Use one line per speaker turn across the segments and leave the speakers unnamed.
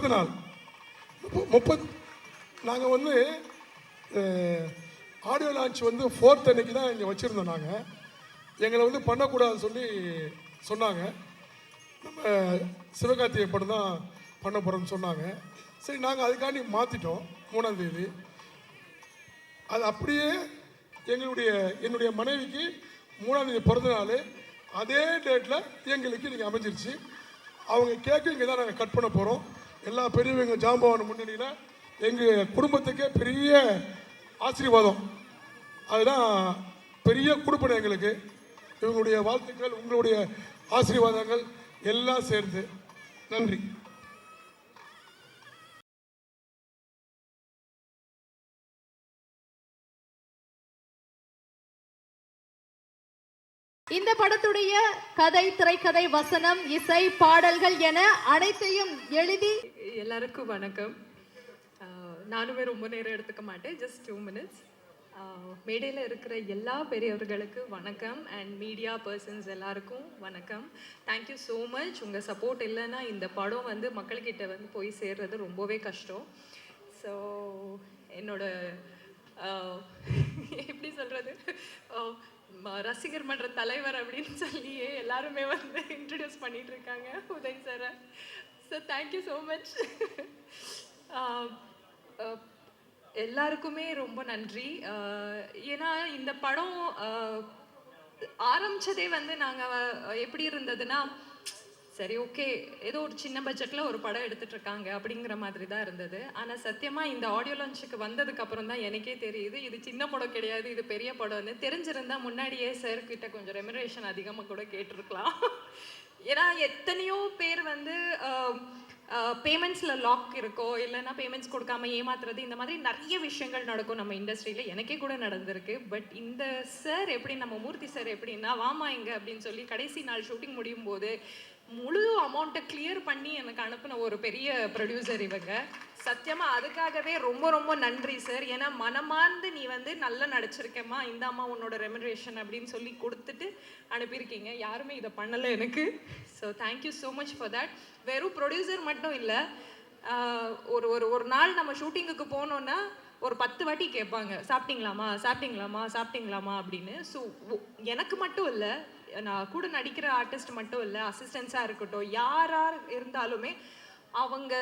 30 நாள் 30 நாங்கள் வந்து ஆடியோ லான்ச் வந்து 4th அன்னைக்கு தான் இங்கே வச்சுருந்தோம். நாங்கள் எங்களை வந்து பண்ணக்கூடாதுன்னு சொல்லி சொன்னாங்க. நம்ம சிவகார்த்திகை படம் தான் பண்ண போகிறோம்னு சொன்னாங்க. சரி, நாங்கள் அதுக்காண்டி மாற்றிட்டோம் 3ஆம் தேதி. அது அப்படியே என்னுடைய மனைவிக்கு 3ஆம் தேதி பிறந்த நாள், அதே டேட்டில் எங்களுக்கு இன்றைக்கி அமைஞ்சிருச்சு. அவங்க கேக்கு இங்கே தான் நாங்கள் கட் பண்ண போகிறோம். எல்லா பெரியவங்க ஜாம்பவான முன்னணியில் எங்கள் குடும்பத்துக்கே பெரிய ஆசீர்வாதம். அதுதான் பெரிய கொடுப்பனை எங்களுக்கு. இவங்களுடைய வாழ்த்துக்கள், உங்களுடைய ஆசீர்வாதங்கள் எல்லாம் சேர்ந்து. நன்றி.
இந்த படத்துடைய கதை, திரைக்கதை, வசனம், இசை, பாடல்கள் என அனைத்தையும் எழுதி.
எல்லாருக்கும் வணக்கம். நானுமே ரொம்ப நேரம் எடுத்துக்க மாட்டேன், ஜஸ்ட் 2 minutes. மேடையில் இருக்கிற எல்லா பெரியவர்களுக்கு வணக்கம் அண்ட் மீடியா பர்சன்ஸ் எல்லாருக்கும் வணக்கம். Thank you so much. உங்கள் சப்போர்ட் இல்லைன்னா இந்த படம் வந்து மக்கள்கிட்ட வந்து போய் சேர்றது ரொம்பவே கஷ்டம். ஸோ என்னோட எப்படி சொல்கிறது, ரசிகர் மன்ற தலைவர் அப்படின்னு சொல்லியே எல்லாருமே வந்து இன்ட்ரடியூஸ் பண்ணிட்டு இருக்காங்க உதய் சாரை. So thank you so much. எல்லாருக்குமே ரொம்ப நன்றி. ஏன்னா இந்த படம் ஆரம்பித்ததே வந்து நாங்கள் எப்படி இருந்ததுன்னா, சரி ஓகே ஏதோ ஒரு சின்ன பட்ஜெட்டில் ஒரு படம் எடுத்துகிட்டு இருக்காங்க அப்படிங்கிற மாதிரி தான் இருந்தது. ஆனால் சத்தியமாக இந்த ஆடியோ லான்ச்சுக்கு வந்ததுக்கப்புறம் தான் எனக்கே தெரியுது இது சின்ன படம் கிடையாது, இது பெரிய படம்னு. தெரிஞ்சிருந்தால் முன்னாடியே சார்கிட்ட கொஞ்சம் ரெமுனரேஷன் அதிகமாக கூட கேட்டிருக்கலாம். ஏன்னா எத்தனையோ பேர் வந்து பேமெண்ட்ஸில் லாக் இருக்கோ, இல்லைன்னா பேமெண்ட்ஸ் கொடுக்காம ஏமாத்துறது, இந்த மாதிரி நிறைய விஷயங்கள் நடக்கும் நம்ம இண்டஸ்ட்ரியில். எனக்கே கூட நடந்திருக்கு. பட் இந்த சார் எப்படி, நம்ம மூர்த்தி சார் எப்படின்னா, வாமா இங்க அப்படின்னு சொல்லி கடைசி நாள் ஷூட்டிங் முடியும் போது முழு அமௌண்ட்டை கிளியர் பண்ணி எனக்கு அனுப்பின ஒரு பெரிய ப்ரொடியூசர் இவங்க. சத்தியமாக அதுக்காகவே ரொம்ப ரொம்ப நன்றி சார். ஏன்னா மனமார்ந்து நீ வந்து நல்லா நடிச்சிருக்கேம்மா, இந்த அம்மா உன்னோட ரெமுனரேஷன் அப்படின்னு சொல்லி கொடுத்துட்டு அனுப்பியிருக்கீங்க. யாருமே இதை பண்ணலை எனக்கு. So thank you so much for that. வெறும் ப்ரொடியூசர் மட்டும் இல்லை, ஒரு நாள் நம்ம ஷூட்டிங்குக்கு போனோன்னா ஒரு 10 வாட்டி கேட்பாங்க, சாப்பிட்டீங்களாமா சாப்பிட்டீங்களாமா சாப்பிட்டீங்களாமா அப்படின்னு. ஸோ எனக்கு மட்டும் இல்லை, நான் கூட நடிக்கிற ஆர்டிஸ்ட் மட்டும் இல்லை, அசிஸ்டன்ஸாக இருக்கட்டும், யாராக இருந்தாலுமே அவங்க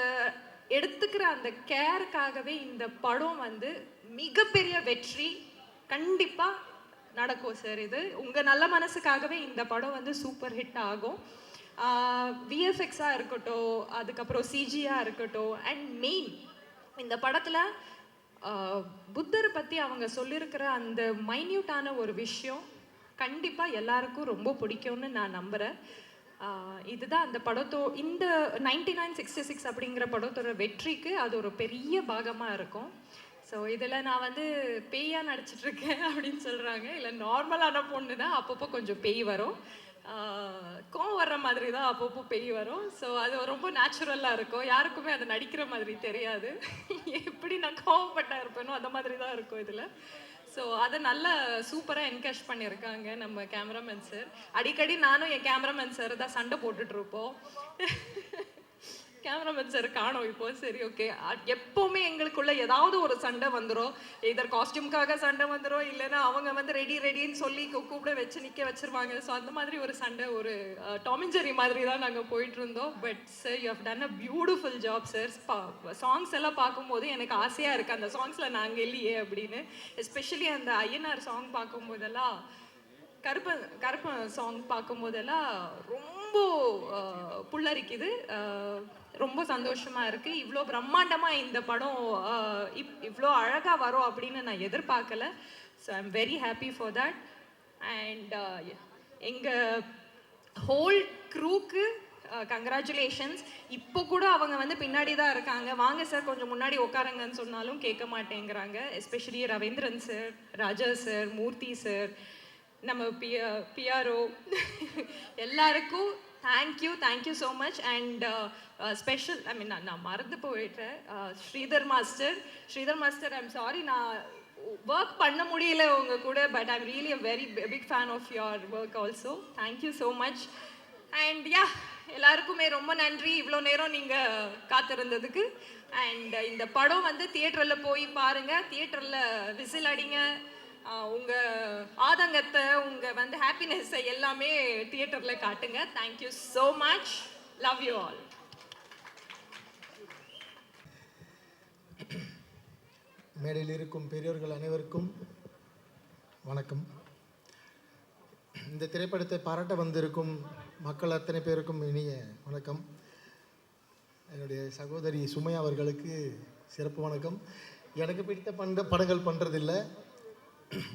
எடுத்துக்கிற அந்த கேருக்காகவே இந்த படம் வந்து மிகப்பெரிய வெற்றி கண்டிப்பாக நடக்கும் சார். இது உங்கள் நல்ல மனசுக்காகவே இந்த படம் வந்து சூப்பர் ஹிட் ஆகும். விஎஃப்எக்ஸாக இருக்கட்டும், அதுக்கப்புறம் சிஜியாக இருக்கட்டும், அண்ட் மெயின் இந்த படத்தில் புத்தரை பற்றி அவங்க சொல்லியிருக்கிற அந்த மைன்யூட்டான ஒரு விஷயம் கண்டிப்பாக எல்லாருக்கும் ரொம்ப பிடிக்கும்னு நான் நம்புகிறேன். இதுதான் அந்த இந்த 9966 அப்படிங்கிற படத்தோட வெற்றிக்கு அது ஒரு பெரிய பாகமாக இருக்கும். ஸோ இதில் நான் வந்து பேயாக நடிச்சிட்ருக்கேன் அப்படின்னு சொல்கிறாங்க. இல்லை, நார்மலான பொண்ணு தான், அப்பப்போ கொஞ்சம் பேய் வரும், கோவம் வர்ற மாதிரி தான் அப்பப்போ பேய் வரும். ஸோ அது ரொம்ப நேச்சுரலாக இருக்கும், யாருக்குமே அது நடிக்கிற மாதிரி தெரியாது. எப்படி நான் கோவப்பட்டா இருப்பேனோ அந்த மாதிரி தான் இருக்கும் இதில். ஸோ அதை நல்லா சூப்பராக என்கேஷ் பண்ணியிருக்காங்க நம்ம கேமராமேன் சார். அடிக்கடி நானும் என் கேமராமேன் சார் தான் சண்டை போட்டுட்ருப்போம். கேமராமேன் சார் காணோம் இப்போ. சரி ஓகே, எப்போவுமே எங்களுக்குள்ள ஏதாவது ஒரு சண்டை வந்துடும். இதர் காஸ்டியூம்காக சண்டை வந்துடும், இல்லைன்னா அவங்க வந்து ரெடின்னு சொல்லி கூப்பிட வச்சு நிற்க வச்சுருவாங்க. ஸோ அந்த மாதிரி ஒரு சண்டை, ஒரு டாம் அண்ட் ஜெர்ரி மாதிரி தான் நாங்கள் போயிட்டு இருந்தோம். But sir, you have done a beautiful job sir. Songs எல்லாம் பார்க்கும்போது எனக்கு ஆசையாக இருக்குது அந்த சாங்ஸில் நாங்கள் இல்லையே அப்படின்னு. எஸ்பெஷலி அந்த ஐயனார் சாங் பார்க்கும்போதெல்லாம், கருப்பன் சாங் பார்க்கும்போதெல்லாம் ரொம்ப புல்லரிக்குது. ரொம்ப சந்தோஷமாக இருக்குது. இவ்வளோ பிரம்மாண்டமாக இந்த படம் இவ்வளோ அழகாக வரும் அப்படின்னு நான் எதிர்பார்க்கல. So I am very happy for that. And எங்கள் ஹோல் க்ரூக்கு கங்க்ராச்சுலேஷன்ஸ். இப்போ கூட அவங்க வந்து பின்னாடி தான் இருக்காங்க, வாங்க சார் கொஞ்சம் முன்னாடி உட்காருங்கன்னு சொன்னாலும் கேட்க மாட்டேங்கிறாங்க. Especially Ravindran sir, Raja sir, Murthy sir, நம்ம பிஆர்ஓ எல்லாருக்கும் thank you so much. And special, I mean நான் மறந்து போயிட்டேன், ஸ்ரீதர் மாஸ்டர் ஐம் சாரி, நான் ஒர்க் பண்ண முடியல உங்க கூட. But I'm really a very big fan of your work also. Thank you so much. And yeah, எல்லாருக்குமே ரொம்ப நன்றி இவ்வளோ நேரம் நீங்கள் காத்திருந்ததுக்கு. அண்ட் இந்த படம் வந்து தியேட்டரில் போய் பாருங்கள், தியேட்டரில் விசில் அடிங்க, உங்கள் ஆதங்கத்தை, உங்கள் வந்து ஹாப்பினஸ்ஸை எல்லாமே தியேட்டரில் காட்டுங்க. Thank you so much. Love you all.
மேடையில் இருக்கும் பெரியோர்கள் அனைவருக்கும் வணக்கம். இந்த திரைப்படத்தை பாராட்ட வந்திருக்கும் மக்கள் அத்தனை பேருக்கும் இனிய வணக்கம். என்னுடைய சகோதரி சுமையா அவர்களுக்கு சிறப்பு வணக்கம். எனக்கு பிடித்த படங்கள் பண்ணுறதில்லை.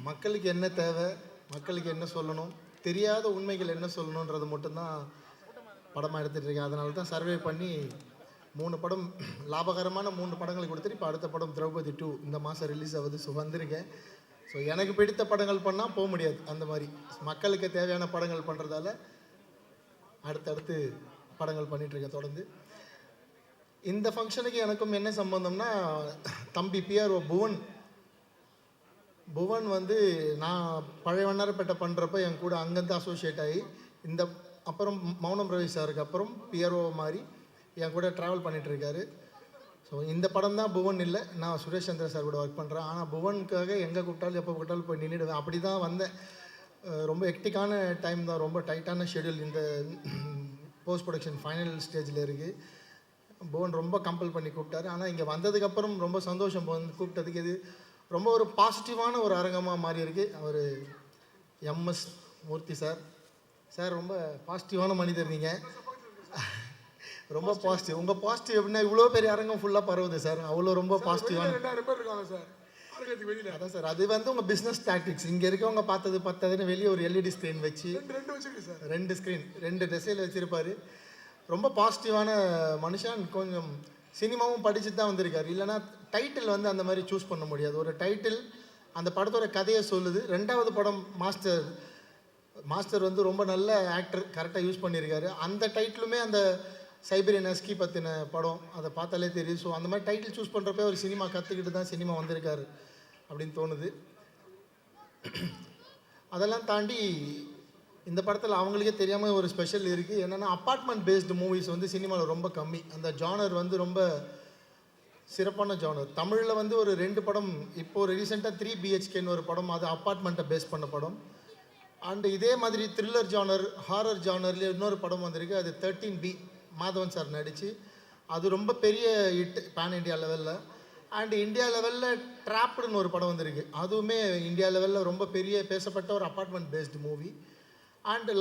மக்களுக்கு என்ன தேவை, மக்களுக்கு என்ன சொல்லணும், தெரியாத உண்மைகள் என்ன சொல்லணுன்றது மட்டும்தான் படமாக எடுத்துகிட்டு இருக்கேன். அதனால தான் சர்வே பண்ணி 3 படம், லாபகரமான 3 படங்கள் கொடுத்துட்டு இப்போ அடுத்த படம் திரௌபதி 2 இந்த மாதம் ரிலீஸ் ஆகுது. ஸோ வந்திருக்கேன். ஸோ எனக்கு பிடித்த படங்கள் பண்ணால் போக முடியாது. அந்த மாதிரி மக்களுக்கு தேவையான படங்கள் பண்ணுறதால அடுத்தடுத்து படங்கள் பண்ணிகிட்ருக்கேன் தொடர்ந்து. இந்த ஃபங்க்ஷனுக்கு எனக்கும் என்ன சம்பந்தம்னா, தம்பி பிஆர்ஓ புவன் வந்து நான் பழைய வண்ணாரப்பேட்டை பண்ணுறப்ப என் கூட அங்கேருந்து அசோசியேட் ஆகி இந்த அப்புறம் மௌனம் ரவி சாருக்கு அப்புறம் பிஆர்ஓ மாதிரி என் கூட ட்ராவல் பண்ணிகிட்ருக்காரு. ஸோ இந்த படம் தான் புவன் இல்லை, நான் சுரேஷ் சந்திர சார் கூட ஒர்க் பண்ணுறேன். ஆனால் புவனுக்காக எங்கே கூப்பிட்டாலும் எப்போ கூப்பிட்டாலும் போய் நின்றுடுவேன். அப்படி தான் வந்தேன். ரொம்ப ஹெக்டிக்கான டைம் தான், ரொம்ப டைட்டான ஷெடியூல். இந்த போஸ்ட் ப்ரொடக்ஷன் ஃபைனல் ஸ்டேஜில் இருக்குது. புவன் ரொம்ப கம்பல் பண்ணி கூப்பிட்டாரு. ஆனால் இங்கே வந்ததுக்கப்புறம் ரொம்ப சந்தோஷம். புவன் கூப்பிட்டதுக்கு இது ரொம்ப ஒரு பாசிட்டிவான ஒரு அரங்கமாக மாறி இருக்குது. அவர் எம்எஸ் மூர்த்தி சார் ரொம்ப பாசிட்டிவான மனிதர். நீங்கள் ரொம்ப பாசிட்டிவ். உங்கள் பாசிட்டிவ் எப்படின்னா இவ்வளோ பெரிய அரங்கம் ஃபுல்லாக பரவுது சார். அவ்வளோ ரொம்ப பாசிட்டிவான.
2000 பேர் இருக்காங்க சார் வெளியில்.
அதான் சார், அது வந்து உங்கள் பிஸ்னஸ் டாக்டிக்ஸ். இங்கே இருக்கவங்க பார்த்தது பத்தாதுன்னு வெளியே ஒரு எல்இடி ஸ்க்ரீன் வச்சு
2 வச்சுருக்கு சார்.
2 ஸ்க்ரீன் 2 திசையில் வச்சுருப்பார். ரொம்ப பாசிட்டிவான மனுஷன். கொஞ்சம் சினிமாவும் படிச்சுட்டு தான் வந்திருக்காரு. இல்லைனா டைட்டில் வந்து அந்த மாதிரி சூஸ் பண்ண முடியாது. ஒரு டைட்டில் அந்த படத்தோட கதையை சொல்லுது. 2வது படம் மாஸ்டர் வந்து ரொம்ப நல்ல ஆக்டர், கரெக்டாக யூஸ் பண்ணியிருக்காரு. அந்த டைட்டிலுமே அந்த சைபீரியன் ஹஸ்கி பற்றின படம், அதை பார்த்தாலே தெரியுது. ஸோ அந்த மாதிரி டைட்டில் சூஸ் பண்ணுறப்ப ஒரு சினிமா கற்றுக்கிட்டு தான் சினிமா வந்திருக்காரு அப்படின்னு தோணுது. அதெல்லாம் தாண்டி இந்த படத்தில் அவங்களுக்கே தெரியாமல் ஒரு ஸ்பெஷல் இருக்குது. என்னென்னா அப்பார்ட்மெண்ட் பேஸ்டு மூவிஸ் வந்து சினிமாவில் ரொம்ப கம்மி. அந்த ஜானர் வந்து ரொம்ப சிறப்பான ஜானர். தமிழில் வந்து ஒரு 2 படம், இப்போது ரீசெண்டாக 3 BHKன்னு ஒரு படம், அது அப்பார்ட்மெண்ட்டை பேஸ் பண்ண படம். அண்டு இதே மாதிரி த்ரில்லர் ஜானர், ஹாரர் ஜானர்லேயே இன்னொரு படம் வந்திருக்கு. அது 13B மாதவன் சார் நடித்து, அது ரொம்ப பெரிய ஹிட் பேன் இண்டியா லெவலில். அண்டு இந்தியா லெவலில் ட்ராப்டுன்னு ஒரு படம் வந்திருக்கு. அதுவுமே இந்தியா லெவலில் ரொம்ப பெரிய பேசப்பட்ட ஒரு apartment based movie. And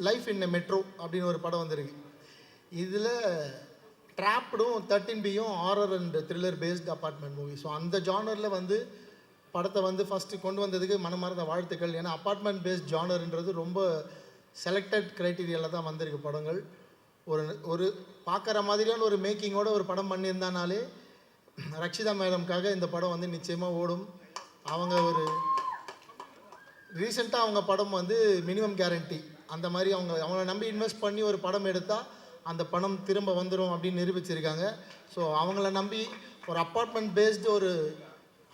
life in a metro அப்படின்னு ஒரு படம் வந்திருக்கு. இதில் ட்ராப்டும் 13Bயும் horror and thriller based apartment movie. So அந்த ஜானரில் வந்து படத்தை வந்து ஃபஸ்ட்டு கொண்டு வந்ததுக்கு மனமார்ந்த வாழ்த்துக்கள். ஏன்னா அப்பார்ட்மெண்ட் பேஸ்ட் ஜானர்ன்றது ரொம்ப செலக்டட் க்ரைட்டீரியாவில் தான் வந்திருக்கு படங்கள். ஒரு பார்க்குற மாதிரியான ஒரு மேக்கிங்கோட ஒரு படம் பண்ணியிருந்தானாலே ரக்ஷிதா மேடம்காக இந்த படம் வந்து நிச்சயமாக ஓடும். அவங்க ஒரு ரீசெண்டாக அவங்க படம் வந்து மினிமம் கேரண்டி அந்த மாதிரி அவங்கள நம்பி இன்வெஸ்ட் பண்ணி ஒரு படம் எடுத்தால் அந்த பணம் திரும்ப வந்துடும் அப்படின்னு நிரூபிச்சிருக்காங்க. ஸோ அவங்கள நம்பி ஒரு அப்பார்ட்மெண்ட் பேஸ்டு ஒரு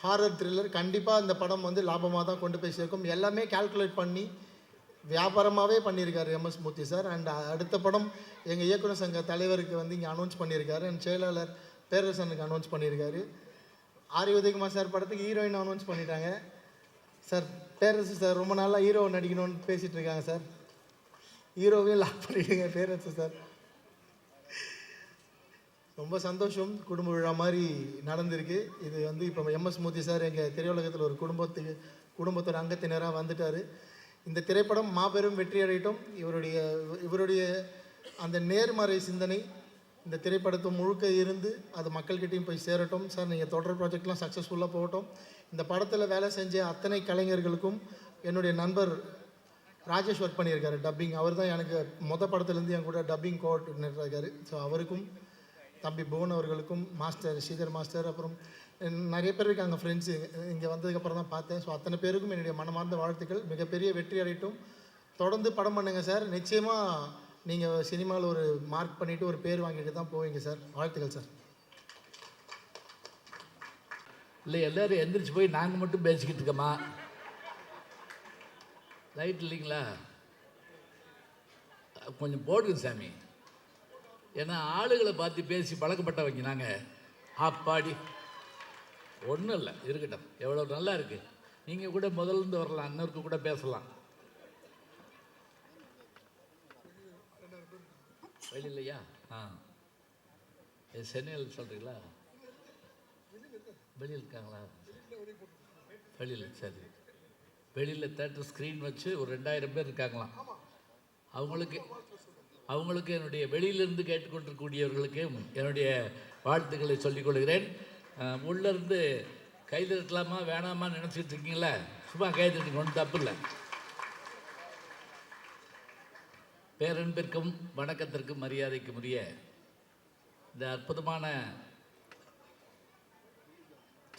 ஹாரர் த்ரில்லர் கண்டிப்பாக இந்த படம் வந்து லாபமாக தான் கொண்டு போய் சேர்க்கும். எல்லாமே கால்குலேட் பண்ணி வியாபாரமாகவே பண்ணியிருக்காரு எம்எஸ் மூர்த்தி சார். அண்ட் அடுத்த படம் எங்கள் இயக்குனர் சங்க தலைவருக்கு வந்து இங்கே அனௌன்ஸ் பண்ணியிருக்காரு. அண்ட் செயலாளர் பேரரசனுக்கு அனௌன்ஸ் பண்ணியிருக்காரு. ஆரி உதயகுமார் சார் படத்துக்கு ஹீரோயின் அனௌன்ஸ் பண்ணிட்டாங்க சார். பேரரசு சார் ரொம்ப நாளாக ஹீரோ நடிக்கணும்னு பேசிகிட்டு இருக்காங்க சார். ஹீரோவையும் லாக் பண்ணிவிடுங்க பேரரசு சார். ரொம்ப சந்தோஷம். குடும்ப விழா மாதிரி நடந்திருக்கு. இது வந்து இப்போ எம்எஸ் மூர்த்தி சார் எங்கள் திரையுலகத்தில் ஒரு குடும்பத்தோட அங்கத்தினராக வந்துட்டார். இந்த திரைப்படம் மாபெரும் வெற்றி அடையட்டும். இவருடைய அந்த நேர்மறை சிந்தனை இந்த திரைப்படத்தை முழுக்க இருந்து அது மக்கள்கிட்டையும் போய் சேரட்டும். சார் நீங்கள் தொடர் ப்ராஜெக்ட்லாம் சக்ஸஸ்ஃபுல்லாக போகட்டும். இந்த படத்தில் வேலை செஞ்ச அத்தனை கலைஞர்களுக்கும் என்னுடைய நண்பர் ராஜேஷ் ஒர்க் பண்ணியிருக்காரு டப்பிங். அவர் தான் எனக்கு படத்துலேருந்து என் கூட டப்பிங் கோஆர்டினேட்டர் இருக்கார். ஸோ அவருக்கும் தம்பி புவன் அவர்களுக்கும் மாஸ்டர் ஸ்ரீதர் மாஸ்டர், அப்புறம் நிறைய பேர் இருக்காங்க ஃப்ரெண்ட்ஸு, இங்கே வந்ததுக்கப்புறம் தான் பார்த்தேன். ஸோ அத்தனை பேருக்கும் என்னுடைய மனமார்ந்த வாழ்த்துக்கள். மிகப்பெரிய வெற்றி அடையட்டும். தொடர்ந்து படம் பண்ணுங்கள் சார். நிச்சயமாக நீங்கள் சினிமாவில் ஒரு மார்க் பண்ணிவிட்டு ஒரு பேர் வாங்கிட்டு தான் போவீங்க சார். வாழ்த்துக்கள் சார்.
இல்லை எல்லோரும் எந்திரிச்சு போய் நாங்கள் மட்டும் பேசிக்கிட்டு இருக்கோமா? லைட் இல்லைங்களா? கொஞ்சம் போடுங்க சாமி. ஏன்னா ஆளுகளை பார்த்து பேசி பழக்கப்பட்டவங்க நாங்கள். அப்பாடி ஒன்றும் இல்லை, இருக்கட்டும். எவ்வளோ நல்லா இருக்கு. நீங்கள் கூட முதல்ல வரலாம், இன்னொருக்கு கூட பேசலாம். வெளியிலையா? சென்னையில் சொல்கிறீங்களா? வெளியில் இருக்காங்களா? வெளியில், சரி. வெளியில் தேட்டர் ஸ்க்ரீன் வச்சு ஒரு 2000 பேர் இருக்காங்களாம். அவங்களுக்கு என்னுடைய வெளியிலிருந்து கேட்டுக்கொண்டிருக்கக்கூடியவர்களுக்கு என்னுடைய வாழ்த்துக்களை சொல்லிக் கொள்கிறேன். உள்ளேருந்து கைதட்டலாமா வேணாமா நினச்சிட்டு இருக்கீங்களா? சும்மா கைதட்டுங்க, ஒன்றும் தப்பு இல்லை. பேரன்பிற்கும் வணக்கத்திற்கும் மரியாதைக்கும் உரிய இந்த அற்புதமான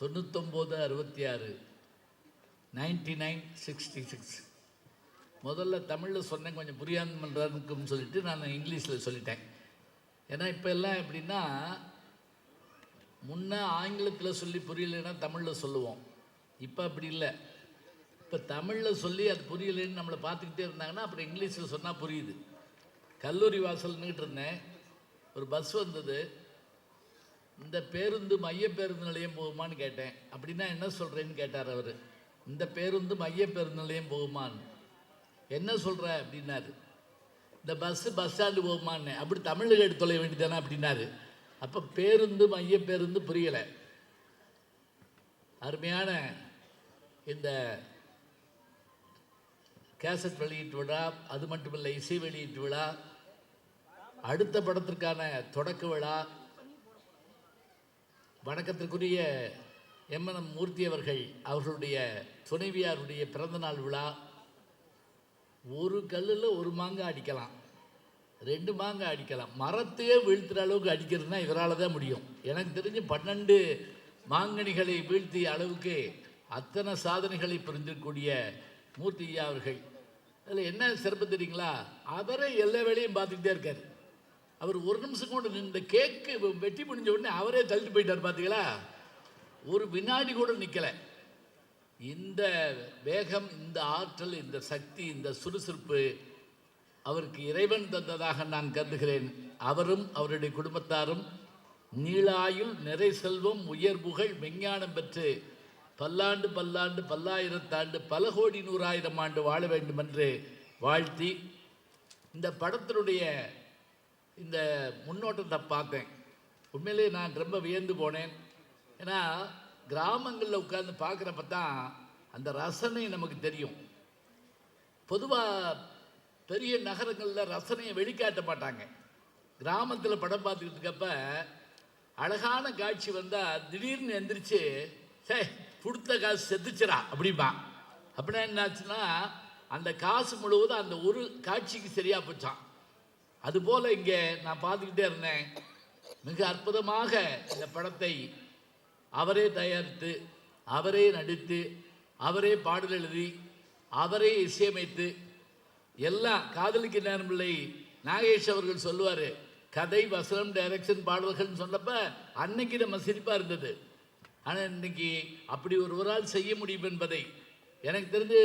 9966 9966 முதல்ல தமிழில் சொன்னேன், கொஞ்சம் புரியாதுன்னு சொல்லிட்டு நான் இங்கிலீஷில் சொல்லிட்டேன். ஏன்னா இப்போ எல்லாம் எப்படின்னா, முன்னே ஆங்கிலத்தில் சொல்லி புரியலைன்னா தமிழில் சொல்லுவோம். இப்போ அப்படி இல்லை. இப்போ தமிழில் சொல்லி அது புரியலைன்னு நம்மளை பார்த்துக்கிட்டே இருந்தாங்கன்னா அப்புறம் இங்கிலீஷில் சொன்னால் புரியுது. கல்லூரி வாசல்னுக்கிட்டு இருந்தேன், ஒரு பஸ் வந்தது. இந்த பேருந்து மைய பேருந்து நிலையம் போகுமான்னு கேட்டேன். அப்படின்னா என்ன சொல்கிறேன்னு கேட்டார் அவர். இந்த பேருந்து மைய பேருந்து நிலையம் போகுமான்னு. என்ன சொல்கிற அப்படின்னாரு. இந்த பஸ்ஸு பஸ் ஸ்டாண்டு போகுமான்னு. அப்படி தமிழில் எடுத்து தொலைய வேண்டியதானே அப்படின்னாரு. அப்போ பேருந்து மைய பேருந்து புரியலை. அருமையான இந்த கேசட் வெளியீட்டு விழா, அது மட்டுமில்லை இசை வெளியீட்டு விழா, அடுத்த படத்திற்கான தொடக்க விழா, வணக்கத்திற்குரிய எம்என்எம் மூர்த்தி அவர்களுடைய துணைவியாருடைய பிறந்தநாள் விழா. ஒரு கல்லில் ஒரு மாங்காய் அடிக்கலாம், 2 மாங்காய் அடிக்கலாம். மரத்தையே வீழ்த்துற அளவுக்கு அடிக்கிறதுனா இவரால் தான் முடியும். எனக்கு தெரிஞ்சு 12 மாங்கனிகளை வீழ்த்திய அளவுக்கு அத்தனை சாதனைகளை புரிந்திருக்கக்கூடிய மூர்த்தி ஐயா அவர்கள். அதில் என்ன சிறப்பு தெரியுங்களா? அவரே எல்லா வேலையும் பார்த்துக்கிட்டே இருக்கார். அவர் ஒரு நிமிஷம் கூட இந்த கேக்கு வெட்டி முடிஞ்ச உடனே அவரே தள்ளிட்டு போயிட்டார். பார்த்தீங்களா? ஒரு வினாடி கூட நிற்கலை. இந்த வேகம், இந்த ஆற்றல், இந்த சக்தி, இந்த சுறுசுறுப்பு அவருக்கு இறைவன் தந்ததாக நான் கருதுகிறேன். அவரும் அவருடைய குடும்பத்தாரும் நீளாயுள், நிறை செல்வம், உயர் புகழ், விஞ்ஞானம் பெற்று பல்லாண்டு பல்லாண்டு பல்லாயிரத்தாண்டு பல கோடி 100,000 ஆண்டு வாழ வேண்டும் என்று வாழ்த்தி, இந்த படத்தினுடைய இந்த முன்னோட்டத்தை பார்த்தேன். உண்மையிலே நான் ரொம்ப வியந்து போனேன். ஏன்னா கிராமங்களில் உட்கார்ந்து பார்க்குறப்ப தான் அந்த ரசனை நமக்கு தெரியும். பொதுவாக பெரிய நகரங்களில் ரசனையை வெளிக்காட்ட மாட்டாங்க. கிராமத்தில் படம் பார்த்துக்கிட்டு இருக்கப்ப அழகான காட்சி வந்தால் திடீர்னு எந்திரிச்சு, சே கொடுத்த காசு செத்துச்சிரா அப்படிம்பா. அப்படின்னா என்னாச்சுன்னா அந்த காசு முழுவதும் அந்த ஒரு காட்சிக்கு சரியாக போச்சான். அதுபோல் இங்கே நான் பார்த்துக்கிட்டே இருந்தேன். மிக அற்புதமாக இந்த படத்தை அவரே தயாரித்து, அவரே நடித்து, அவரே பாடல் எழுதி, அவரே இசையமைத்து, எல்லாம் காதலிக்க நேரமில்லை நாகேஷ் அவர்கள் சொல்லுவார், கதை, வசனம், டைரக்ஷன், பாடல்கள்னு சொன்னப்ப அன்னைக்கு நம்ம சிரிப்பாக இருந்தது. ஆனால் இன்னைக்கு அப்படி ஒருவரால் செய்ய முடியும் என்பதை எனக்கு தெரிஞ்சு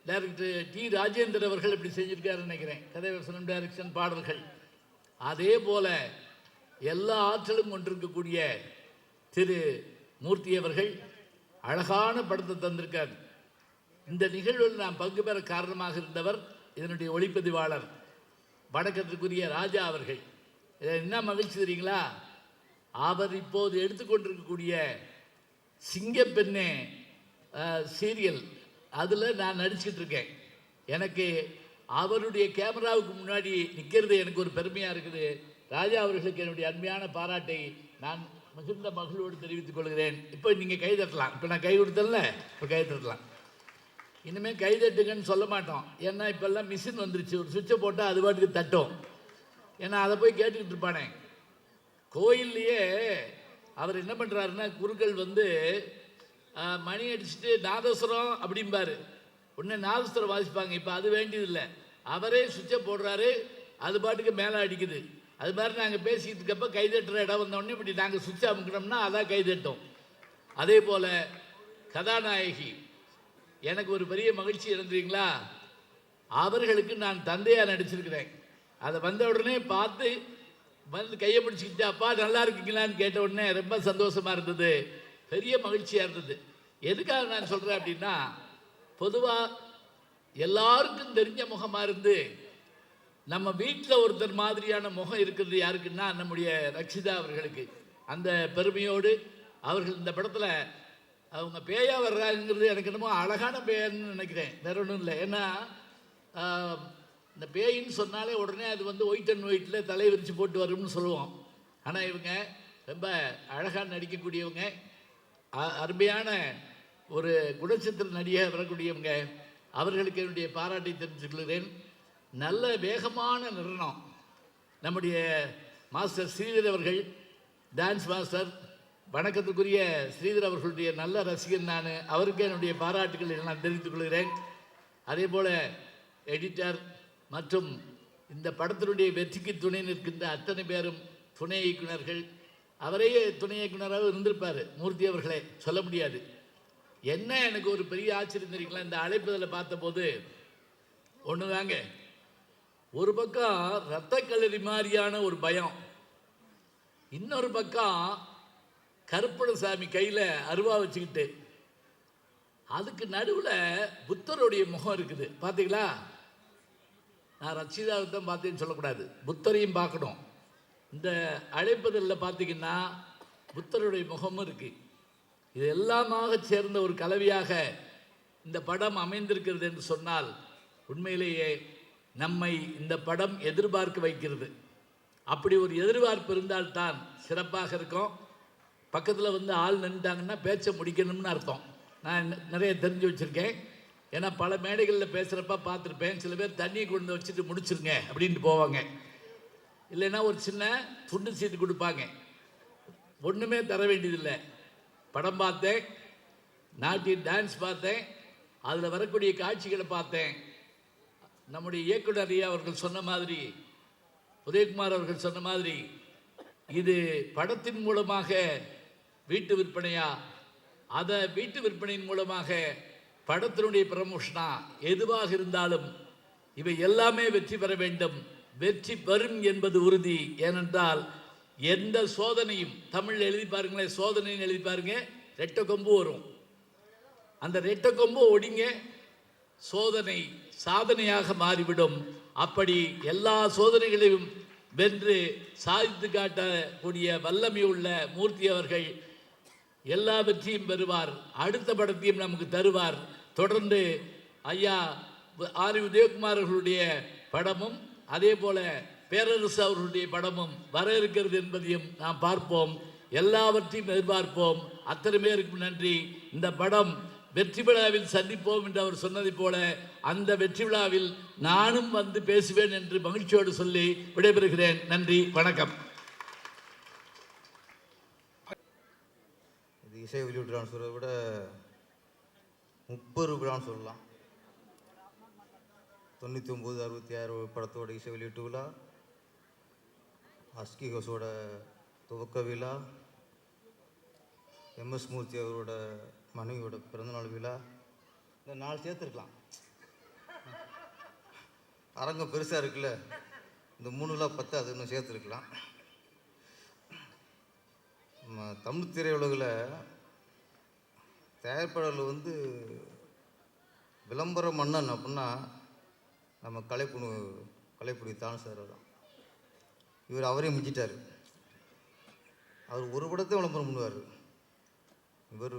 டைரக்டர் டி ராஜேந்தர் அவர்கள் இப்படி செஞ்சுருக்காருன்னு நினைக்கிறேன். கதை, வசனம், டைரக்ஷன், பாடல்கள். அதே போல் எல்லா ஆற்றலும் கொண்டிருக்கக்கூடிய திரு மூர்த்தி அவர்கள் அழகான படத்தை தந்திருக்கார். இந்த நிகழ்வில் நான் பங்கு பெற காரணமாக இருந்தவர் இதனுடைய ஒளிப்பதிவாளர் வணக்கத்திற்குரிய ராஜா அவர்கள். என்ன மகிழ்ச்சி தெரியுங்களா? அவர் இப்போது எடுத்துக்கொண்டிருக்கக்கூடிய சிங்கப்பெண்ணே சீரியல், அதில் நான் நடிச்சிட்டு இருக்கேன். எனக்கு அவருடைய கேமராவுக்கு முன்னாடி நிற்கிறது எனக்கு ஒரு பெருமையாக இருக்குது. ராஜா அவர்களுக்கு என்னுடைய அருமையான பாராட்டை நான் மிகுந்த மகிழ்வோடு தெரிவித்துக் கொள்கிறேன். இப்போ நீங்கள் கை தட்டலாம். இப்போ நான் கை கொடுத்தல, இப்போ கை தட்டலாம். இனிமேல் கை தட்டுங்கன்னு சொல்ல மாட்டோம். ஏன்னா இப்போல்லாம் மிஷின் வந்துருச்சு, ஒரு சுவிட்சை போட்டால் அது பாட்டுக்கு தட்டும். ஏன்னா அதை போய் கேட்டுக்கிட்டு இருப்பானே. கோயில்லையே அவர் என்ன பண்ணுறாருன்னா, குருக்கள் வந்து மணி அடிச்சுட்டு நாதஸ்வரம் அப்படிம்பாரு, உடனே நாதஸ்வரம் வாசிப்பாங்க. இப்போ அது வேண்டியதில்லை, அவரே சுவிட்சை போடுறாரு, அது பாட்டுக்கு மேலே அடிக்குது. அது மாதிரி நாங்கள் பேசிக்கிட்டு இருக்கப்போ கைதட்டுற இடம் வந்தோடனே இப்படி நாங்கள் சுவிட்ச் அமுக்கணும்னா அதான் கைதட்டும். அதே போல் கதாநாயகி எனக்கு ஒரு பெரிய மகிழ்ச்சி இருந்தீங்களா, அவர்களுக்கு நான் தந்தையாக நடிச்சிருக்கிறேன். அதை வந்த உடனே பார்த்து வந்து கையை பிடிச்சிக்கிட்டு அப்பா நல்லா இருக்கீங்களான்னு கேட்ட உடனே ரொம்ப சந்தோஷமாக இருந்தது, பெரிய மகிழ்ச்சியாக இருந்தது. எதுக்காக நான் சொல்கிறேன் அப்படின்னா, பொதுவாக எல்லாருக்கும் தெரிஞ்ச முகமாக இருந்து நம்ம வீட்டில் ஒருத்தர் மாதிரியான முகம் இருக்கிறது யாருக்குன்னா நம்முடைய ரக்ஷிதா அவர்களுக்கு. அந்த பெருமையோடு அவர்கள் இந்த படத்தில் அவங்க பேயா வர்றாங்கிறது எனக்கு என்னமோ அழகான பேயன்னு நினைக்கிறேன், வேற ஒன்றும் இல்லை. ஏன்னா இந்த பேயின்னு சொன்னாலே உடனே அது வந்து ஒயிட் அண்ட் ஒயிட்டில் தலை விரித்து போட்டு வரும்னு சொல்லுவோம். ஆனால் இவங்க ரொம்ப அழகாக நடிக்கக்கூடியவங்க, அருமையான ஒரு குணச்சித்திர நடிகையாக வரக்கூடியவங்க. அவர்களுக்கு என்னுடைய பாராட்டை தெரிவித்துக்கொள்கிறேன். நல்ல வேகமான நிறுவனம் நம்முடைய மாஸ்டர் ஸ்ரீதர் அவர்கள், டான்ஸ் மாஸ்டர், வணக்கத்துக்குரிய ஸ்ரீதர் அவர்களுடைய நல்ல ரசிகன் நான். அவருக்கு என்னுடைய பாராட்டுகளை நான் தெரிவித்துக் கொள்கிறேன். அதே போல் எடிட்டர் மற்றும் இந்த படத்தினுடைய வெற்றிக்கு துணை நிற்கின்ற அத்தனை பேரும் துணை இயக்குனர்கள். அவரையே துணை இயக்குனராக இருந்திருப்பார் மூர்த்தி அவர்களே, சொல்ல முடியாது. என்ன எனக்கு ஒரு பெரிய ஆச்சரியம் தெரியுங்களா, இந்த அழைப்புதலை பார்த்தபோது ஒன்று தாங்க, ஒரு பக்கம் இரத்த களரி மாதிரியான ஒரு பயம், இன்னொரு பக்கம் கருப்பணசாமி கையில் அருவா வச்சுக்கிட்டு, அதுக்கு நடுவில் புத்தருடைய முகம் இருக்குது. பார்த்தீங்களா? நான் ரட்சிதாவை தான் பார்த்தேன்னு சொல்லக்கூடாது, புத்தரையும் பார்க்கணும். இந்த அழைப்பதில் பார்த்தீங்கன்னா புத்தருடைய முகமும் இருக்குது. இது எல்லாமாக சேர்ந்த ஒரு கலவையாக இந்த படம் அமைந்திருக்கிறது என்று சொன்னால் உண்மையிலேயே நம்மை இந்த படம் எதிர்பார்க்க வைக்கிறது. அப்படி ஒரு எதிர்பார்ப்பு இருந்தால்தான் சிறப்பாக இருக்கும். பக்கத்தில் வந்து ஆள் நின்றுட்டாங்கன்னா பேச்சை முடிக்கணும்னு அர்த்தம். நான் நிறைய தெரிஞ்சு வச்சுருக்கேன். ஏன்னா பல மேடைகளில் பேசுகிறப்ப பார்த்துருப்பேன், சில பேர் தண்ணியை கொண்டு வச்சுட்டு முடிச்சுருங்க அப்படின்ட்டு போவாங்க. இல்லைன்னா ஒரு சின்ன துண்டு சீட்டு கொடுப்பாங்க, ஒன்றுமே தர வேண்டியதில்லை. படம் பார்த்தேன், நாட்டிய டான்ஸ் பார்த்தேன், அதில் வரக்கூடிய காட்சிகளை பார்த்தேன். நம்முடைய இயக்குனர் ஐயா அவர்கள் சொன்ன மாதிரி, உதயகுமார் அவர்கள் சொன்ன மாதிரி, இது படத்தின் மூலமாக வீட்டு விற்பனையா, அதை வீட்டு விற்பனையின் மூலமாக படத்தினுடைய ப்ரமோஷனா, எதுவாக இருந்தாலும் இவை எல்லாமே வெற்றி பெற வேண்டும். வெற்றி பெறும் என்பது உறுதி. ஏனென்றால் எந்த சோதனையும், தமிழில் எழுதி பாருங்களேன், சோதனைன்னு எழுதி பாருங்க, ரெட்டை கொம்பு வரும். அந்த ரெட்டை கொம்பு ஒடிங்க, சோதனை சாதனையாக மாறிவிடும். அப்படி எல்லா சோதனைகளையும் வென்று சாதித்து காட்டக்கூடிய வல்லமை உள்ள மூர்த்தி அவர்கள் எல்லா வெற்றியும் பெறுவார். அடுத்த படத்தையும் நமக்கு தருவார். தொடர்ந்து ஐயா ஆர் உதயகுமார் அவர்களுடைய படமும் அதே போல பேரரசு அவர்களுடைய படமும் வர இருக்கிறது என்பதையும் நாம் பார்ப்போம். எல்லாவற்றையும் எதிர்பார்ப்போம். அத்தனை பேருக்கும் நன்றி. இந்த படம் வெற்றி விழாவில் சந்திப்போம் என்று அவர் சொன்னதைப் போல அந்த வெற்றி விழாவில் நானும் வந்து பேசுவேன் என்று மகிழ்ச்சியோடு சொல்லி விடைபெறுகிறேன். நன்றி, வணக்கம்.
இது இசை வெளியிடுறான்னு சொல்கிறத விட 30 விழான்னு சொல்லலாம். 99, 66 படத்தோட இசை வெளியீட்டு விழா, அஸ்கி ஹவுஸோட துவக்க விழா, எம்எஸ் மூர்த்தி அவரோட மனைவியோட பிறந்தநாள் விழா, இந்த 4 சேர்த்துருக்கலாம். அரங்கம் பெருசாக இருக்குல்ல, இந்த 3 விழா 10 அது இன்னும் சேர்த்துருக்கலாம். நம்ம தமிழ் திரையுலகில் தயாரிப்பாளர்கள் வந்து விளம்பர மன்னன் அப்படின்னா நம்ம கலைப்புடி தான் சார் தான். இவர் அவரே மிஞ்சிட்டார். அவர் ஒரு படத்தை விளம்பரம் பண்ணுவார். இவர்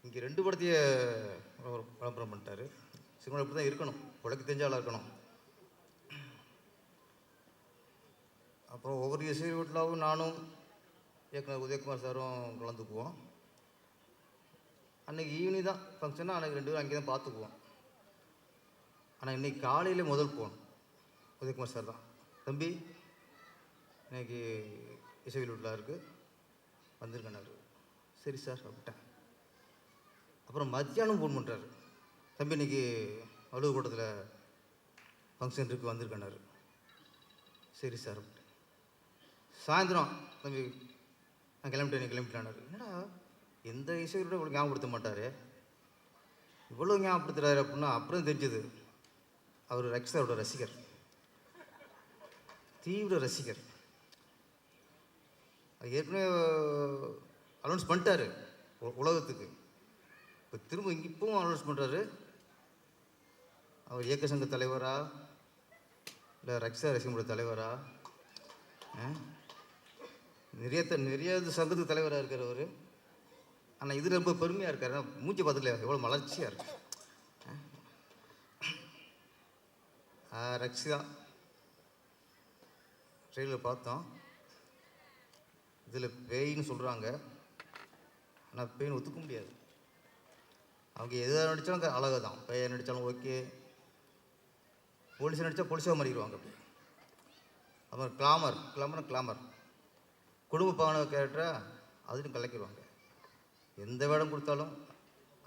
இங்கே 2 படத்தையே விளம்பரம் பண்ணிட்டார். சினிமா இப்படி தான் இருக்கணும், உலக தெரிஞ்சாலாக இருக்கணும். அப்புறம் ஒவ்வொரு இசை வீட்டிலாவும் நானும் இயக்குனர் உதயகுமார் சாரும் கலந்துக்குவோம். அன்றைக்கி ஈவினிங் தான் ஃபங்க்ஷனாக, அன்றைக்கி 2 பேரும் அங்கே தான் பார்த்துக்குவோம். ஆனால் இன்றைக்கி காலையில் முதல் போகணும் உதயகுமார் சார் தான், தம்பி இன்றைக்கி இசை வீட்டில் இருக்குது வந்திருக்கேன்னாரு. சரி சார் அப்படின்ட்டேன். அப்புறம் மத்தியானம் ஃபோன் பண்ணுறாரு, தம்பி இன்றைக்கி அலுவலக கூட்டத்தில் ஃபங்க்ஷன் இருக்குது வந்திருக்கேன்னாரு. சரி சார் அப்படின்ட்டேன். சாயந்தரம் தம்பி நான் கிளம்பிட்டேனாரு. என்னடா எந்த இசையோட இவ்வளோ ஞாபகப்படுத்த மாட்டார், இவ்வளோ ஞாபகப்படுத்துகிறாரு அப்படின்னா அப்புறம் தெரிஞ்சது அவர் ரக்ஷாவோட ரசிகர், தீவிர ரசிகர். அது ஏற்கனவே அனௌன்ஸ் பண்ணிட்டாரு உலகத்துக்கு. இப்போ திரும்ப இங்கே இப்பவும் அனௌன்ஸ் பண்ணுறாரு. அவர் இயக்க சங்க தலைவரா இல்லை ரக்ஷா ரசிகமோட தலைவரா? நிறைய சங்கத்துக்கு தலைவராக இருக்கார் அவர். ஆனால் இது ரொம்ப பெருமையாக இருக்கார். மூச்சு பார்த்துக்கல எவ்வளோ மலர்ச்சியாக இருக்கு. ரக்ஷா ட்ரெயிலில் பார்த்தோம். இதில் பேயின்னு சொல்கிறாங்க. ஆனால் பேயின்னு ஒத்துக்க முடியாது. அவங்க எதை நடித்தாலும் அழகாக தான். பேயை நடித்தாலும் ஓகே, போலீஸை நடித்தா போலீஸாக மாறிடுவாங்க. அப்படி அப்புறம் கிளாமர் குடும்ப பாவனை கேரக்டரா அதுவும் கலக்கிடுவாங்க. எந்த வேடம் கொடுத்தாலும்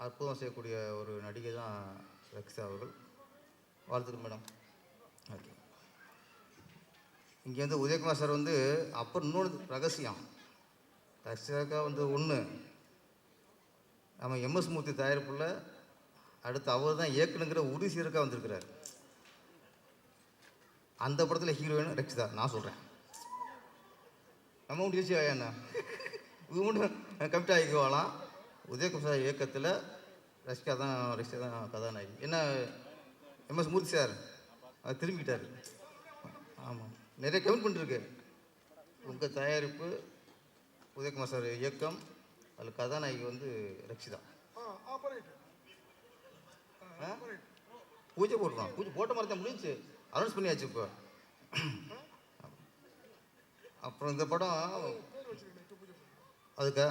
அற்புதம் செய்யக்கூடிய ஒரு நடிகை தான் ரக்ஷா அவர்கள். வாழ்த்துக்கள் மேடம். ஓகே, இங்கே வந்து உதயகுமார் சார் வந்து அப்புறம் இன்னொன்று ரகசியம். ரக்ஷாக்கா வந்து ஒன்று, நம்ம எம்எஸ் மூர்த்தி தயாரிப்புள்ள அடுத்து அவர் தான் இயக்குனுங்கிற உறுதி சீரக்காக வந்திருக்கிறார். அந்த படத்தில் ஹீரோயின் ரக்ஷிதா. நான் சொல்கிறேன், நம்ம மட்டும் யோசிச்சு என்ன இது மட்டும் கமிட் ஆகிக்குவாலாம். உதயகுமார் இயக்கத்தில் ரக்ஷிதா தான் கதாநாயகி. என்ன எம்எஸ் மூர்த்தி சார் அவர் திரும்பிக்கிட்டார். ஆமாம், நிறைய கமெண்ட் பண்ணிருக்கு. உங்கள் தயாரிப்பு உதயகுமார் சார் இயக்கம், அதில் கதாநாயகி வந்து ரக்ஷிதா. பூஜை போட்டுருவோம். பூஜை போட்ட மாதிரி தான் முடிஞ்சு அனௌன்ஸ் பண்ணியாச்சு. இப்போ அப்புறம் இந்த படம் அதுக்கா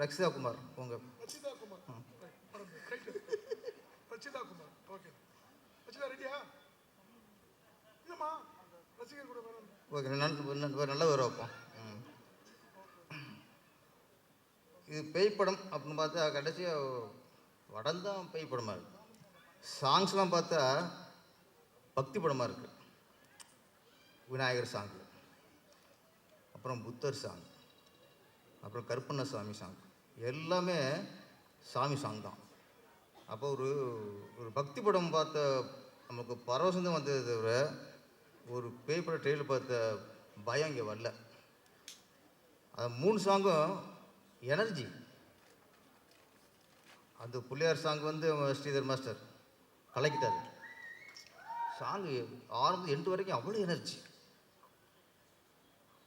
ரக்ஷிதா குமார் உங்கள் ஓகே, நல்ல ஒரு வைப்போம். இது பேய் படம் அப்படின்னு பார்த்தா கடைசியாக படம் தான் பேய் படமாக இருக்குது. சாங்ஸ்லாம் பார்த்தா பக்தி படமாக இருக்குது. விநாயகர் சாங்கு, அப்புறம் புத்தர் சாங், அப்புறம் கருப்பண்ணசாமி சாங், எல்லாமே சாமி சாங் தான். அப்போ ஒரு பக்தி படம் பார்த்த நமக்கு பரவசம் தான் வந்ததை தவிர ஒரு பேய் பட ட்ரெயிலில் பார்த்த பயம் இங்கே வரல. அது 3 சாங்கும் எனர்ஜி. அந்த பிள்ளையார் சாங் வந்து ஸ்ரீதர் மாஸ்டர் கலக்கிட்டார். சாங்கு ஆரம்பம் எண்டு வரைக்கும் அவ்வளோ எனர்ஜி.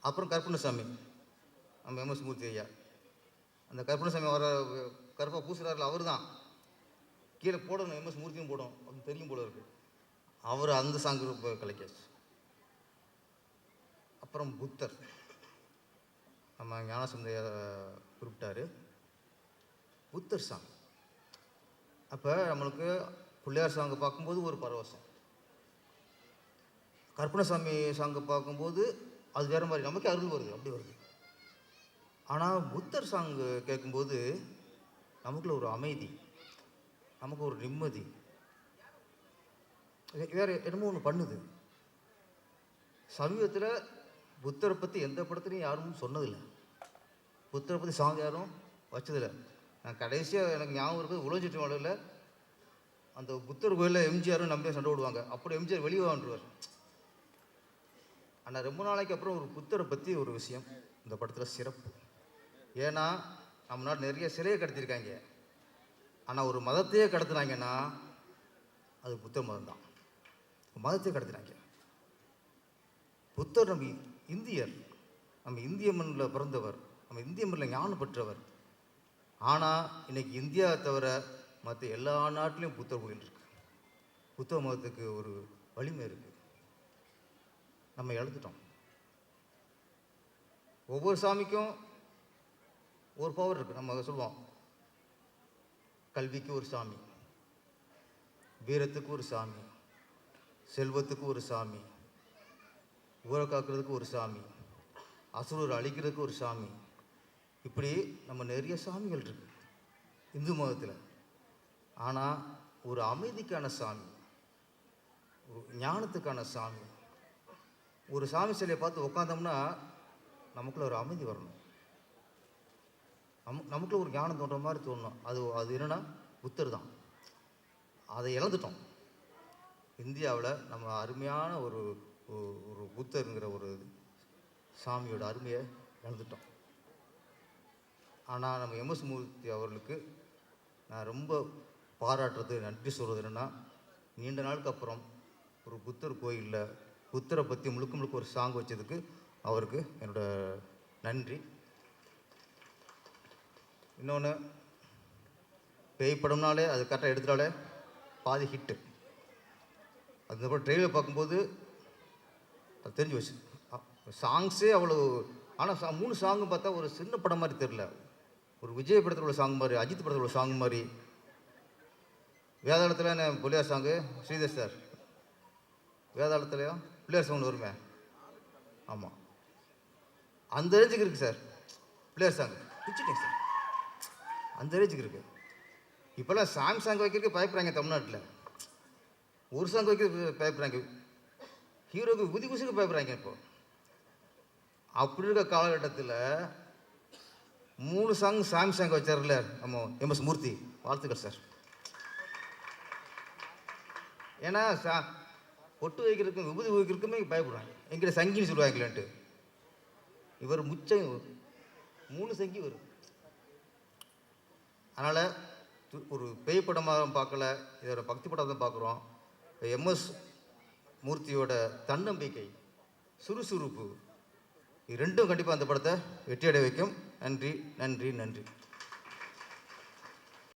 அப்புறம் கருப்பண்ணசாமி, நம்ம எம்எஸ் மூர்த்தி ஐயா, அந்த கருப்பண்ணசாமி வர கருப்பாக பூசுறாருல அவர் தான் கீழே போடணும், எம்எஸ் மூர்த்தியும் போடும், அது தெரியும் போல இருக்கு. அவர் அந்த சாங்கு இப்போ கலக்கியாச்சு. அப்புறம் புத்தர், நம்ம ஞானசந்தைய குறிப்பிட்டார். புத்தர் சாங் அப்போ நம்மளுக்கு பிள்ளையார் சாங்கை பார்க்கும்போது ஒரு பரவசம், கருப்பண்ணசாமி சாங்கை பார்க்கும்போது அது வேறு மாதிரி நமக்கு அருள் வருது, அப்படி வருது. ஆனால் புத்தர் சாங்கு கேட்கும்போது நமக்குள்ள ஒரு அமைதி, நமக்கு ஒரு நிம்மதி, வேறு என்னமோ ஒன்று பண்ணுது. சமீபத்தில் புத்தரை பற்றி எந்த படத்துலையும் யாரும் சொன்னதில்லை. புத்தரை பற்றி சாங் யாரும் வச்சதில்லை. நான் கடைசியாக எனக்கு ஞாபகம் இருக்குது, உலகச்சுற்று மலையில் அந்த புத்தர் கோயிலில் எம்ஜிஆரும் நம்பியும் சண்டை விடுவாங்க. அப்படி எம்ஜிஆர் வெளியே வந்துருவார். ஆனால் ரொம்ப நாளைக்கு அப்புறம் ஒரு புத்தரை பற்றி ஒரு விஷயம் இந்த படத்தில் சிறப்பு. ஏன்னா நம்ம நாட்டு நிறைய சிலையை கடத்திருக்காங்க, ஆனால் ஒரு மதத்தையே கடத்துனாங்கன்னா அது புத்தர் மதம் தான். மதத்தையே கடத்தினாங்க. புத்தர் நம்ம இந்தியர், நம்ம இந்திய மண்ணில் பிறந்தவர், நம்ம இந்திய மண்ணில் ஞானம் பெற்றவர். ஆனால் இன்னைக்கு இந்தியா தவிர மற்ற எல்லா நாட்டிலையும் புத்தர் கோயில் இருக்கு. புத்த மதத்துக்கு ஒரு வலிமை இருக்குது. நம்ம இழந்துட்டோம். ஒவ்வொரு சாமிக்கும் ஒரு பவர் இருக்குது. நம்ம சொல்லுவோம், கல்விக்கு ஒரு சாமி, வீரத்துக்கு ஒரு சாமி, செல்வத்துக்கு ஒரு சாமி, ஊரை காக்கிறதுக்கு ஒரு சாமி, அசுரரை அழிக்கிறதுக்கு ஒரு சாமி. இப்படி நம்ம நிறைய சாமிகள் இருக்கு இந்து மதத்தில். ஆனால் ஒரு அமைதிக்கான சாமி, ஒரு ஞானத்துக்கான சாமி, ஒரு சாமி சிலையை பார்த்து உட்காந்தோம்னா நமக்குள்ள ஒரு அமைதி வரணும், நமக்குள்ள ஒரு ஞானம் தோன்ற மாதிரி தோணும். அது என்னன்னா புத்தர் தான். அதை இழந்துட்டோம். இந்தியாவில் நம்ம அருமையான ஒரு ஒரு புத்தருங்கிற ஒரு சாமியோட அருமையை இழந்துட்டோம். ஆனால் நம்ம எம்எஸ் மூர்த்தி அவர்களுக்கு நான் ரொம்ப பாராட்டுறது, நன்றி சொல்கிறது என்னென்னா, நீண்ட நாளுக்கு அப்புறம் ஒரு புத்தர் கோயிலில் புத்தரை பற்றி முழுக்க முழுக்க ஒரு சாங் வச்சதுக்கு அவருக்கு என்னோட நன்றி. இன்னொன்று, பேய் படம்னாலே அது கரெக்டாக எடுத்துட்டாலே பாதி ஹிட்டு. அதுக்கப்புறம் ட்ரெயிலர் பார்க்கும்போது அது தெரிஞ்சு வச்சு சாங்ஸே அவ்வளோ. ஆனால் 3 சாங்கும் பார்த்தா ஒரு சின்ன படம் மாதிரி தெரில. ஒரு விஜய் படத்தில் உள்ள சாங் மாதிரி, அஜித் படத்தில் உள்ள சாங் மாதிரி. வேதாளத்தில் என்ன பிள்ளையார் சாங்கு, ஸ்ரீதர் சார் வேதாளத்துலையும் பிள்ளையார் சாங் வருமே, ஆமாம் அந்த ரேஞ்சுக்கு இருக்குது சார். பிள்ளையார் சாங் பிடிச்சிட்டேங்க சார், அந்த ரேஞ்சுக்கு இருக்குது. இப்போல்லாம் சாங் வைக்கிறதுக்கு பயப்படுறாங்க தமிழ்நாட்டில். ஒரு சாங் வைக்கிறது பயப்படுறாங்க, ஹீரோக்கு குதிக்கு பயப்படுறாங்க. இப்போ அப்படி இருக்க காலகட்டத்தில் 3 சாங் வச்சார்ல நம்ம எம்எஸ் மூர்த்தி, வாழ்த்துக்கள் சார். ஏன்னா பொட்டு வைக்கிறதுக்கும் விபூதி வைக்கிறதுக்குமே பயப்படுறாங்க, எங்கிட்ட சங்கின்னு சொல்லுவாங்களான்ட்டு. இவர் முச்சம் 3 சங்கி வரும். அதனால் ஒரு பேய் படமாக பார்க்கல, இதோட பக்தி படம் தான் பார்க்குறோம். எம்எஸ் மூர்த்தியோட தன்னம்பிக்கை, சுறுசுறுப்பு, இது 2ம் கண்டிப்பாக அந்த படத்தை வெற்றியடைய வைக்கும். நன்றி நன்றி நன்றி.